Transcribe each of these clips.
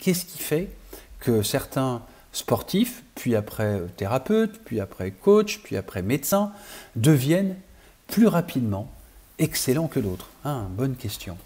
qu'est-ce qui fait que certains sportifs, puis après thérapeutes, puis après coachs, puis après médecins, deviennent plus rapidement excellents que d'autres? Bonne question.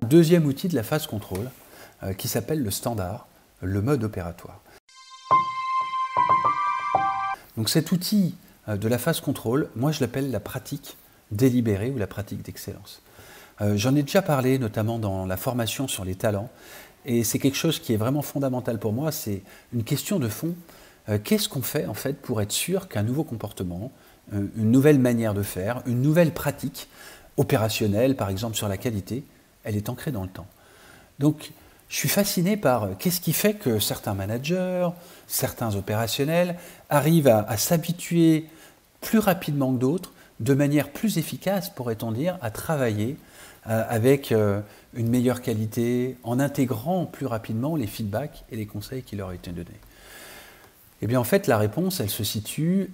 Deuxième outil de la phase contrôle qui s'appelle le standard, le mode opératoire. Donc cet outil de la phase contrôle, moi je l'appelle la pratique délibérée ou la pratique d'excellence. J'en ai déjà parlé notamment dans la formation sur les talents et c'est quelque chose qui est vraiment fondamental pour moi, c'est une question de fond. Qu'est-ce qu'on fait en fait pour être sûr qu'un nouveau comportement, une nouvelle manière de faire, une nouvelle pratique opérationnelle par exemple sur la qualité, elle est ancrée dans le temps. Donc, je suis fasciné par qu'est-ce qui fait que certains managers, certains opérationnels arrivent à s'habituer plus rapidement que d'autres, de manière plus efficace, pourrait-on dire, à travailler avec une meilleure qualité, en intégrant plus rapidement les feedbacks et les conseils qui leur ont été donnés. Eh bien, en fait, la réponse, elle se situe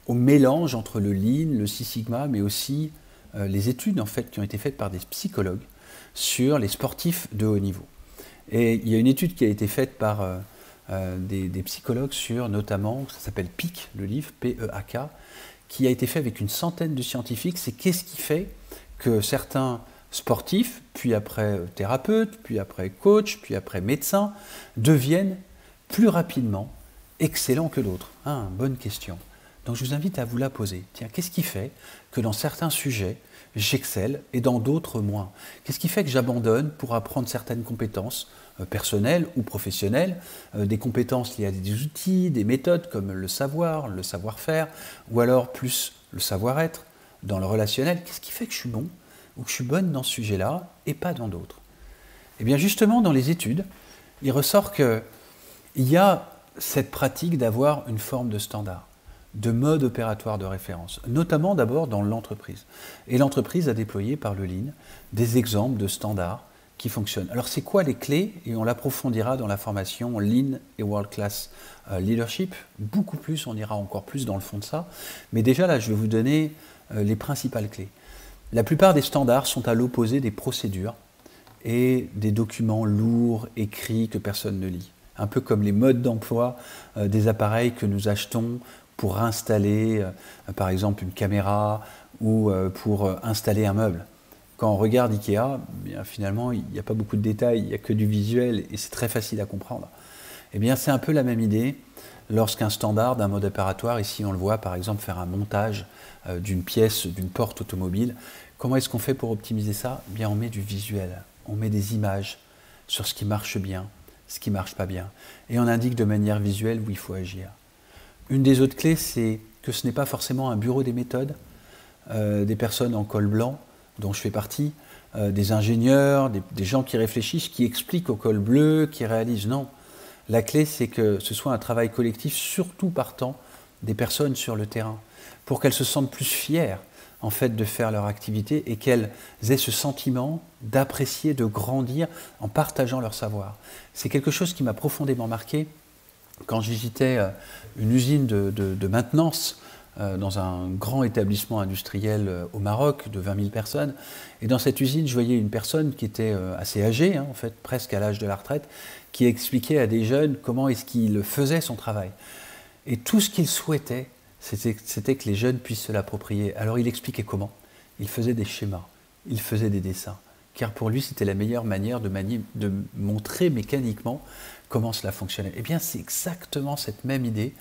au mélange entre le Lean, le Six Sigma, mais aussi les études en fait, qui ont été faites par des psychologues sur les sportifs de haut niveau. Et il y a une étude qui a été faite par des psychologues sur notamment, ça s'appelle PEAK, le livre, P-E-A-K, qui a été fait avec une centaine de scientifiques. C'est qu'est-ce qui fait que certains sportifs, puis après thérapeutes, puis après coachs, puis après médecins, deviennent plus rapidement excellents que d'autres? Bonne question. Donc je vous invite à vous la poser. Tiens, qu'est-ce qui fait que dans certains sujets, j'excelle et dans d'autres moins? Qu'est-ce qui fait que j'abandonne pour apprendre certaines compétences personnelles ou professionnelles, des compétences liées à des outils, des méthodes comme le savoir-faire, ou alors plus le savoir-être dans le relationnel? Qu'est-ce qui fait que je suis bon ou que je suis bonne dans ce sujet-là et pas dans d'autres? Eh bien justement, dans les études, il ressort qu'il y a cette pratique d'avoir une forme de standard, de mode opératoire de référence, notamment d'abord dans l'entreprise. Et l'entreprise a déployé par le Lean des exemples de standards qui fonctionnent. Alors c'est quoi les clés? Et on l'approfondira dans la formation Lean et World Class Leadership. Beaucoup plus, on ira encore plus dans le fond de ça. Mais déjà là, je vais vous donner les principales clés. La plupart des standards sont à l'opposé des procédures et des documents lourds, écrits, que personne ne lit. Un peu comme les modes d'emploi des appareils que nous achetons pour installer, par exemple, une caméra ou pour installer un meuble. Quand on regarde Ikea, bien, finalement, il n'y a pas beaucoup de détails, il n'y a que du visuel et c'est très facile à comprendre. Eh bien, c'est un peu la même idée lorsqu'un standard d'un mode opératoire, ici on le voit par exemple faire un montage d'une pièce, d'une porte automobile. Comment est-ce qu'on fait pour optimiser ça? Eh bien, on met du visuel, on met des images sur ce qui marche bien, ce qui ne marche pas bien. Et on indique de manière visuelle où il faut agir. Une des autres clés, c'est que ce n'est pas forcément un bureau des méthodes, des personnes en col blanc, dont je fais partie, des ingénieurs, des gens qui réfléchissent, qui expliquent au col bleu, qui réalisent. Non, la clé, c'est que ce soit un travail collectif, surtout partant des personnes sur le terrain, pour qu'elles se sentent plus fières en fait, de faire leur activité et qu'elles aient ce sentiment d'apprécier, de grandir en partageant leur savoir. C'est quelque chose qui m'a profondément marqué quand je visitais une usine de maintenance dans un grand établissement industriel au Maroc de 20 000 personnes. Et dans cette usine, je voyais une personne qui était assez âgée, en fait, presque à l'âge de la retraite, qui expliquait à des jeunes comment est-ce qu'il faisait son travail. Et tout ce qu'il souhaitait, c'était que les jeunes puissent se l'approprier. Alors il expliquait comment. Il faisait des schémas, il faisait des dessins. Car pour lui, c'était la meilleure manière de montrer mécaniquement comment cela fonctionnait. Eh bien, c'est exactement cette même idée,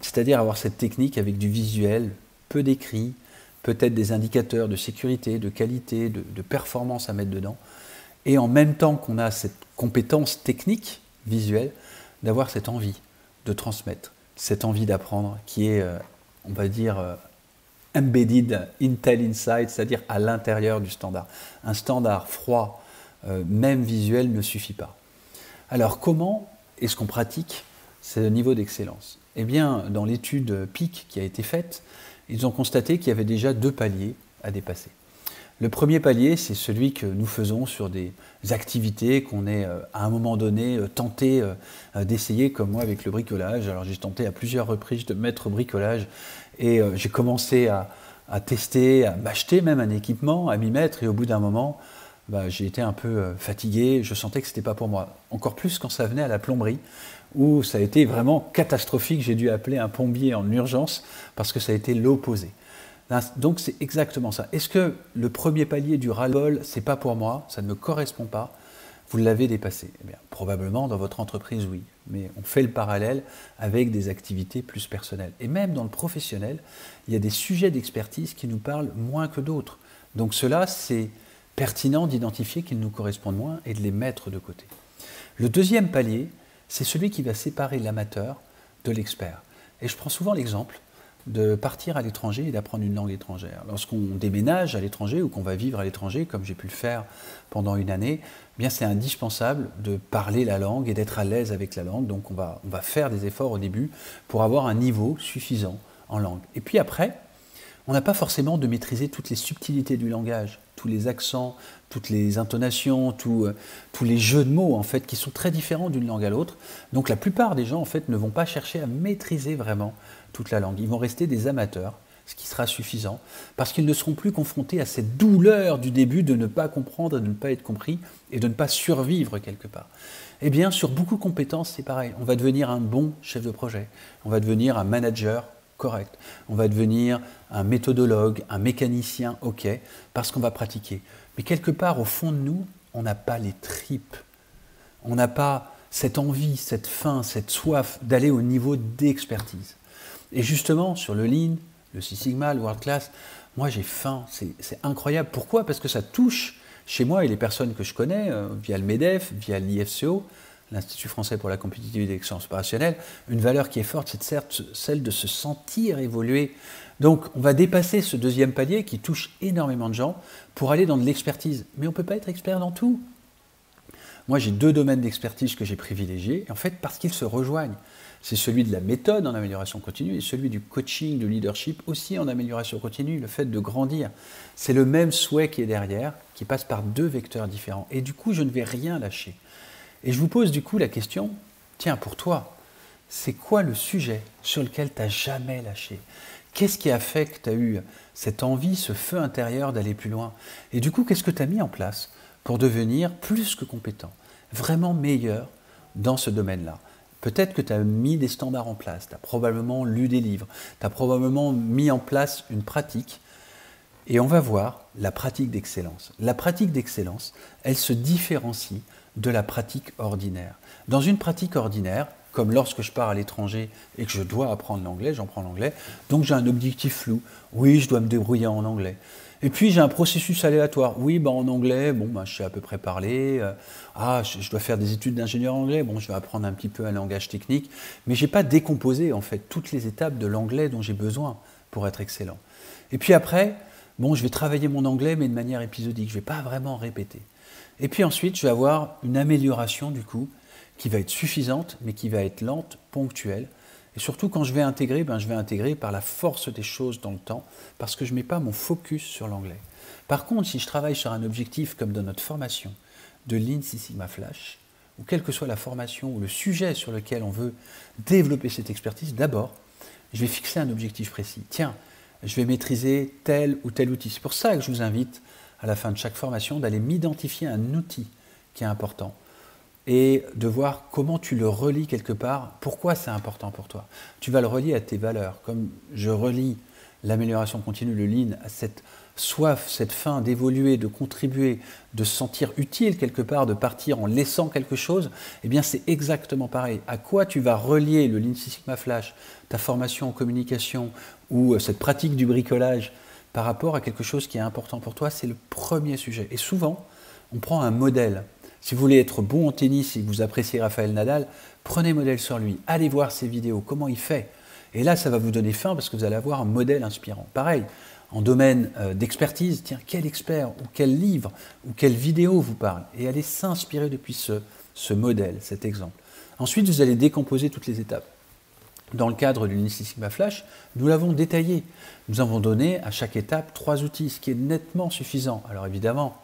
c'est-à-dire avoir cette technique avec du visuel, peu d'écrit, peut-être des indicateurs de sécurité, de qualité, de performance à mettre dedans, et en même temps qu'on a cette compétence technique, visuelle, d'avoir cette envie de transmettre, cette envie d'apprendre qui est, on va dire, embedded Intel Inside, c'est-à-dire à l'intérieur du standard. Un standard froid, même visuel, ne suffit pas. Alors comment est-ce qu'on pratique ce niveau d'excellence? Eh bien, dans l'étude PIC qui a été faite, ils ont constaté qu'il y avait déjà 2 paliers à dépasser. Le premier palier, c'est celui que nous faisons sur des activités qu'on est à un moment donné tenté d'essayer, comme moi avec le bricolage. Alors j'ai tenté à plusieurs reprises de mettre au bricolage et j'ai commencé à tester, à m'acheter même un équipement, à m'y mettre, et au bout d'un moment, j'ai été un peu fatigué, je sentais que ce n'était pas pour moi. Encore plus quand ça venait à la plomberie, où ça a été vraiment catastrophique, j'ai dû appeler un plombier en urgence parce que ça a été l'opposé. Donc c'est exactement ça. Est-ce que le premier palier du ras-le-bol, c'est pas pour moi, ça ne me correspond pas, vous l'avez dépassé? Eh bien, probablement dans votre entreprise, oui. Mais on fait le parallèle avec des activités plus personnelles. Et même dans le professionnel, il y a des sujets d'expertise qui nous parlent moins que d'autres. Donc cela, c'est pertinent d'identifier qu'ils nous correspondent moins et de les mettre de côté. Le deuxième palier, c'est celui qui va séparer l'amateur de l'expert. Et je prends souvent l'exemple de partir à l'étranger et d'apprendre une langue étrangère. Lorsqu'on déménage à l'étranger ou qu'on va vivre à l'étranger, comme j'ai pu le faire pendant une année, eh bien c'est indispensable de parler la langue et d'être à l'aise avec la langue. Donc on va faire des efforts au début pour avoir un niveau suffisant en langue. Et puis après, on n'a pas forcément de maîtriser toutes les subtilités du langage, tous les accents, toutes les intonations, tous les jeux de mots en fait, qui sont très différents d'une langue à l'autre. Donc la plupart des gens en fait, ne vont pas chercher à maîtriser vraiment toute la langue. Ils vont rester des amateurs, ce qui sera suffisant, parce qu'ils ne seront plus confrontés à cette douleur du début de ne pas comprendre, de ne pas être compris et de ne pas survivre quelque part. Eh bien, sur beaucoup de compétences, c'est pareil. On va devenir un bon chef de projet, on va devenir un manager correct, on va devenir un méthodologue, un mécanicien, ok, parce qu'on va pratiquer. Mais quelque part, au fond de nous, on n'a pas les tripes. On n'a pas cette envie, cette faim, cette soif d'aller au niveau d'expertise. Et justement, sur le Lean, le Six Sigma, le World Class, moi j'ai faim, c'est incroyable. Pourquoi? Parce que ça touche chez moi et les personnes que je connais, via le MEDEF, via l'IFCO, l'Institut français pour la compétitivité et l'excellence opérationnelle, une valeur qui est forte, c'est certes celle de se sentir évoluer. Donc on va dépasser ce deuxième palier qui touche énormément de gens pour aller dans de l'expertise. Mais on ne peut pas être expert dans tout. Moi j'ai 2 domaines d'expertise que j'ai privilégiés, en fait parce qu'ils se rejoignent. C'est celui de la méthode en amélioration continue et celui du coaching, du leadership aussi en amélioration continue, le fait de grandir. C'est le même souhait qui est derrière, qui passe par 2 vecteurs différents. Et du coup, je ne vais rien lâcher. Et je vous pose du coup la question, tiens, pour toi, c'est quoi le sujet sur lequel tu n'as jamais lâché? Qu'est-ce qui a fait que tu as eu cette envie, ce feu intérieur d'aller plus loin? Et du coup, qu'est-ce que tu as mis en place pour devenir plus que compétent, vraiment meilleur dans ce domaine-là? Peut-être que tu as mis des standards en place, tu as probablement lu des livres, tu as probablement mis en place une pratique. Et on va voir la pratique d'excellence. La pratique d'excellence, elle se différencie de la pratique ordinaire. Dans une pratique ordinaire, comme lorsque je pars à l'étranger et que je dois apprendre l'anglais, j'en prends l'anglais, donc j'ai un objectif flou. Oui, je dois me débrouiller en anglais. Et puis j'ai un processus aléatoire. Oui, en anglais, je sais à peu près parler. Je dois faire des études d'ingénieur anglais. Je vais apprendre un petit peu un langage technique. Mais je n'ai pas décomposé en fait toutes les étapes de l'anglais dont j'ai besoin pour être excellent. Et puis après, je vais travailler mon anglais, mais de manière épisodique. Je ne vais pas vraiment répéter. Et puis ensuite, je vais avoir une amélioration du coup, qui va être suffisante, mais qui va être lente, ponctuelle. Et surtout, quand je vais intégrer, je vais intégrer par la force des choses dans le temps, parce que je ne mets pas mon focus sur l'anglais. Par contre, si je travaille sur un objectif, comme dans notre formation de Lean Six Sigma Flash, ou quelle que soit la formation ou le sujet sur lequel on veut développer cette expertise, d'abord, je vais fixer un objectif précis. Tiens, je vais maîtriser tel ou tel outil. C'est pour ça que je vous invite, à la fin de chaque formation, d'aller m'identifier un outil qui est important et de voir comment tu le relis quelque part, pourquoi c'est important pour toi. Tu vas le relier à tes valeurs, comme je relie l'amélioration continue, le Lean, à cette soif, cette faim d'évoluer, de contribuer, de se sentir utile quelque part, de partir en laissant quelque chose, eh bien c'est exactement pareil. À quoi tu vas relier le Lean Six Sigma Flash, ta formation en communication ou cette pratique du bricolage par rapport à quelque chose qui est important pour toi, c'est le premier sujet. Et souvent, on prend un modèle. Si vous voulez être bon en tennis et que vous appréciez Raphaël Nadal, prenez modèle sur lui, allez voir ses vidéos, comment il fait. Et là, ça va vous donner faim parce que vous allez avoir un modèle inspirant. Pareil, en domaine d'expertise, tiens, quel expert ou quel livre ou quelle vidéo vous parle? Et allez s'inspirer depuis ce modèle, cet exemple. Ensuite, vous allez décomposer toutes les étapes. dans le cadre du Lean Six Sigma Flash, nous l'avons détaillé. Nous avons donné à chaque étape 3 outils, ce qui est nettement suffisant. Alors évidemment,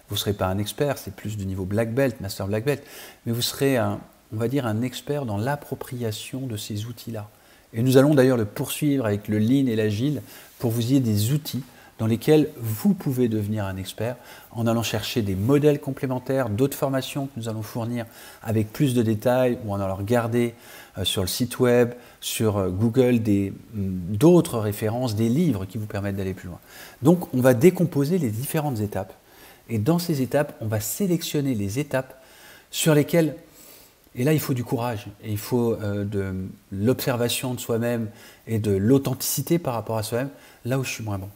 vous ne serez pas un expert, c'est plus du niveau Black Belt, Master Black Belt, mais vous serez, on va dire, un expert dans l'appropriation de ces outils-là. Et nous allons d'ailleurs le poursuivre avec le Lean et l'Agile pour vous ayez des outils dans lesquels vous pouvez devenir un expert en allant chercher des modèles complémentaires, d'autres formations que nous allons fournir avec plus de détails ou en allant regarder sur le site web, sur Google, d'autres références, des livres qui vous permettent d'aller plus loin. Donc on va décomposer les différentes étapes et dans ces étapes, on va sélectionner les étapes sur lesquelles, et là il faut du courage, et il faut de l'observation de soi-même et de l'authenticité par rapport à soi-même, là où je suis moins bon.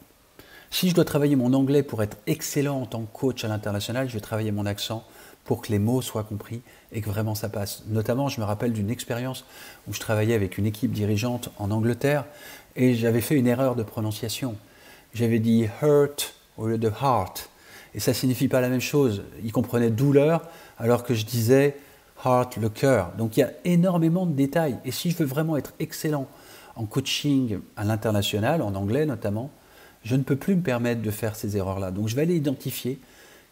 Si je dois travailler mon anglais pour être excellent en tant que coach à l'international, je vais travailler mon accent pour que les mots soient compris et que vraiment ça passe. Notamment, je me rappelle d'une expérience où je travaillais avec une équipe dirigeante en Angleterre et j'avais fait une erreur de prononciation. J'avais dit « hurt » au lieu de « heart ». Et ça ne signifie pas la même chose. Ils comprenaient douleur alors que je disais « heart », le cœur. Donc il y a énormément de détails. Et si je veux vraiment être excellent en coaching à l'international, en anglais notamment, je ne peux plus me permettre de faire ces erreurs-là. Donc je vais aller identifier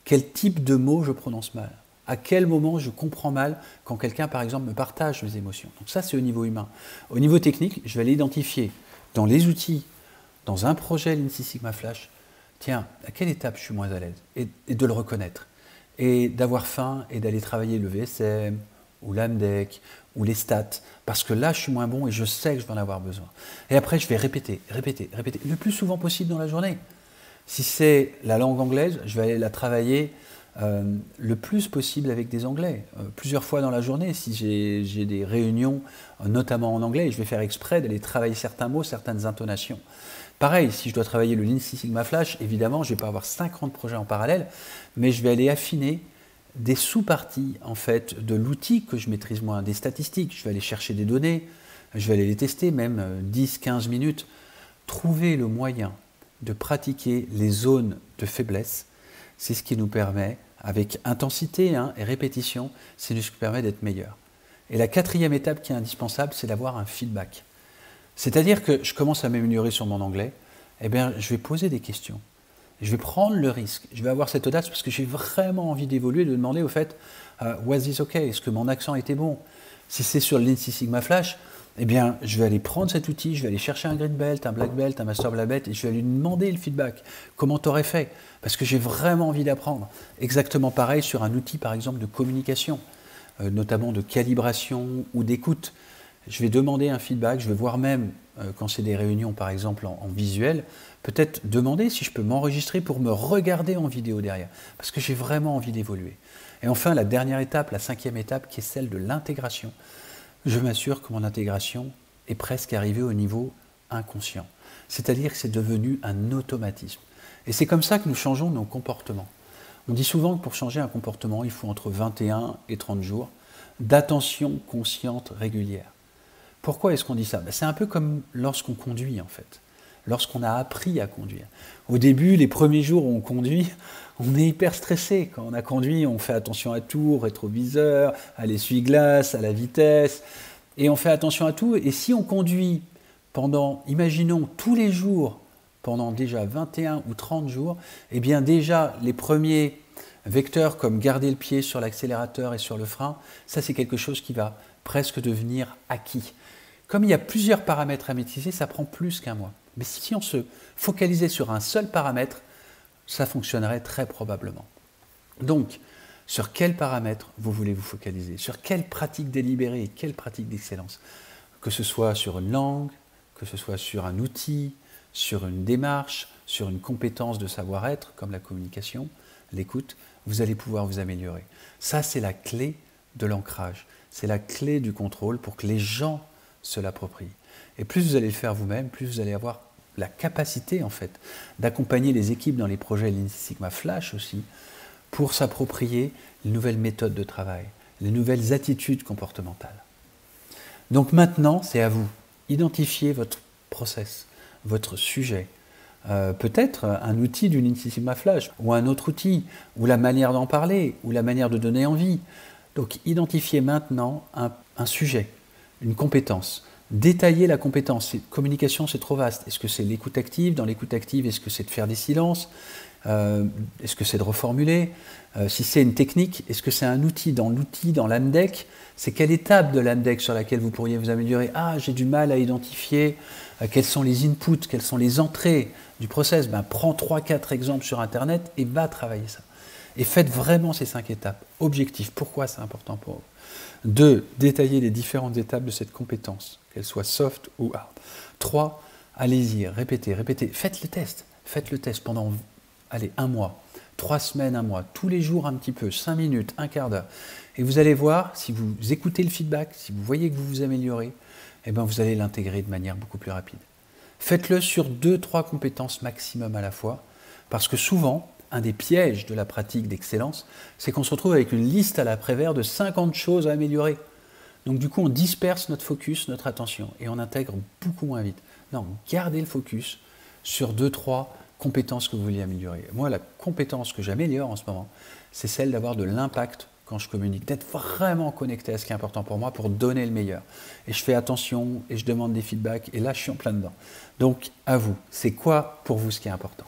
quel type de mots je prononce mal. À quel moment je comprends mal quand quelqu'un, par exemple, me partage mes émotions. Donc ça, c'est au niveau humain. Au niveau technique, je vais aller identifier dans les outils, dans un projet Lean Six Sigma Flash, tiens, à quelle étape je suis moins à l'aise et de le reconnaître. Et d'avoir faim et d'aller travailler le VSM ou l'AMDEC ou les stats, parce que là, je suis moins bon et je sais que je vais en avoir besoin. Et après, je vais répéter, le plus souvent possible dans la journée. Si c'est la langue anglaise, je vais aller la travailler le plus possible avec des Anglais, plusieurs fois dans la journée. Si j'ai des réunions, notamment en anglais, je vais faire exprès d'aller travailler certains mots, certaines intonations. Pareil, si je dois travailler le Lean Six Sigma Flash, évidemment, je ne vais pas avoir 50 projets en parallèle, mais je vais aller affiner des sous-parties en fait, de l'outil que je maîtrise moins, des statistiques. Je vais aller chercher des données, je vais aller les tester, même 10-15 minutes. Trouver le moyen de pratiquer les zones de faiblesse, c'est ce qui nous permet, avec intensité et répétition, c'est ce qui nous permet d'être meilleur. Et la 4e étape qui est indispensable, c'est d'avoir un feedback. C'est-à-dire que je commence à m'améliorer sur mon anglais, eh bien, je vais poser des questions. Je vais prendre le risque, je vais avoir cette audace parce que j'ai vraiment envie d'évoluer, de demander au fait was this okay? Est-ce que mon accent était bon? Si c'est sur le Lean Six Sigma Flash, eh bien, je vais aller prendre cet outil, je vais aller chercher un Green Belt, un Black Belt, un Master Black Belt et je vais lui demander le feedback. Comment t'aurais fait? Parce que j'ai vraiment envie d'apprendre. Exactement pareil sur un outil, par exemple, de communication, notamment de calibration ou d'écoute. Je vais demander un feedback, je vais voir même, quand c'est des réunions par exemple en visuel, peut-être demander si je peux m'enregistrer pour me regarder en vidéo derrière, parce que j'ai vraiment envie d'évoluer. Et enfin, la dernière étape, la 5e étape, qui est celle de l'intégration. Je m'assure que mon intégration est presque arrivée au niveau inconscient. C'est-à-dire que c'est devenu un automatisme. Et c'est comme ça que nous changeons nos comportements. On dit souvent que pour changer un comportement, il faut entre 21 et 30 jours d'attention consciente régulière. Pourquoi est-ce qu'on dit ça? C'est un peu comme lorsqu'on conduit en fait, lorsqu'on a appris à conduire. Au début, les premiers jours où on conduit, on est hyper stressé. Quand on a conduit, on fait attention à tout, au rétroviseur, à l'essuie-glace, à la vitesse, et on fait attention à tout. Et si on conduit pendant, imaginons, tous les jours, pendant déjà 21 ou 30 jours, eh bien déjà les premiers vecteurs comme garder le pied sur l'accélérateur et sur le frein, ça c'est quelque chose qui va presque devenir acquis. Comme il y a plusieurs paramètres à maîtriser, ça prend plus qu'un mois. Mais si on se focalisait sur un seul paramètre, ça fonctionnerait très probablement. Donc, sur quel paramètre vous voulez vous focaliser? Sur quelle pratique délibérée et quelle pratique d'excellence? Que ce soit sur une langue, que ce soit sur un outil, sur une démarche, sur une compétence de savoir-être, comme la communication, l'écoute, vous allez pouvoir vous améliorer. Ça, c'est la clé de l'ancrage. C'est la clé du contrôle pour que les gens se l'approprient. Et plus vous allez le faire vous-même, plus vous allez avoir la capacité en fait d'accompagner les équipes dans les projets Lean Six Sigma Flash aussi pour s'approprier les nouvelles méthodes de travail, les nouvelles attitudes comportementales. Donc maintenant, c'est à vous. Identifiez votre process, votre sujet, peut-être un outil du Lean Six Sigma Flash ou un autre outil, ou la manière d'en parler, ou la manière de donner envie. Donc identifiez maintenant un sujet, une compétence, Détailler la compétence. Communication, c'est trop vaste. Est-ce que c'est l'écoute active? Dans l'écoute active, est-ce que c'est de faire des silences? Est-ce que c'est de reformuler? Si c'est une technique, est-ce que c'est un outil? Dans l'AMDEC, c'est quelle étape de l'AMDEC sur laquelle vous pourriez vous améliorer? Ah, j'ai du mal à identifier quels sont les inputs, quelles sont les entrées du process. Ben, prends 3-4 exemples sur Internet et va travailler ça. Et faites vraiment ces 5 étapes. Objectif, pourquoi c'est important pour vous? 2. Détailler les différentes étapes de cette compétence, qu'elles soient soft ou hard. 3. Allez-y, répétez. Faites le test. Faites le test pendant, allez, 1 mois, 3 semaines, 1 mois, tous les jours un petit peu, 5 minutes, un quart d'heure. Et vous allez voir, si vous écoutez le feedback, si vous voyez que vous vous améliorez, eh ben vous allez l'intégrer de manière beaucoup plus rapide. Faites-le sur 2-3 compétences maximum à la fois, parce que souvent, un des pièges de la pratique d'excellence, c'est qu'on se retrouve avec une liste à l'après-vert de 50 choses à améliorer. Donc du coup, on disperse notre focus, notre attention, et on intègre beaucoup moins vite. Non, gardez le focus sur 2-3 compétences que vous voulez améliorer. Moi, la compétence que j'améliore en ce moment, c'est celle d'avoir de l'impact quand je communique, d'être vraiment connecté à ce qui est important pour moi pour donner le meilleur. Et je fais attention, et je demande des feedbacks, et là, je suis en plein dedans. Donc, à vous, c'est quoi pour vous ce qui est important?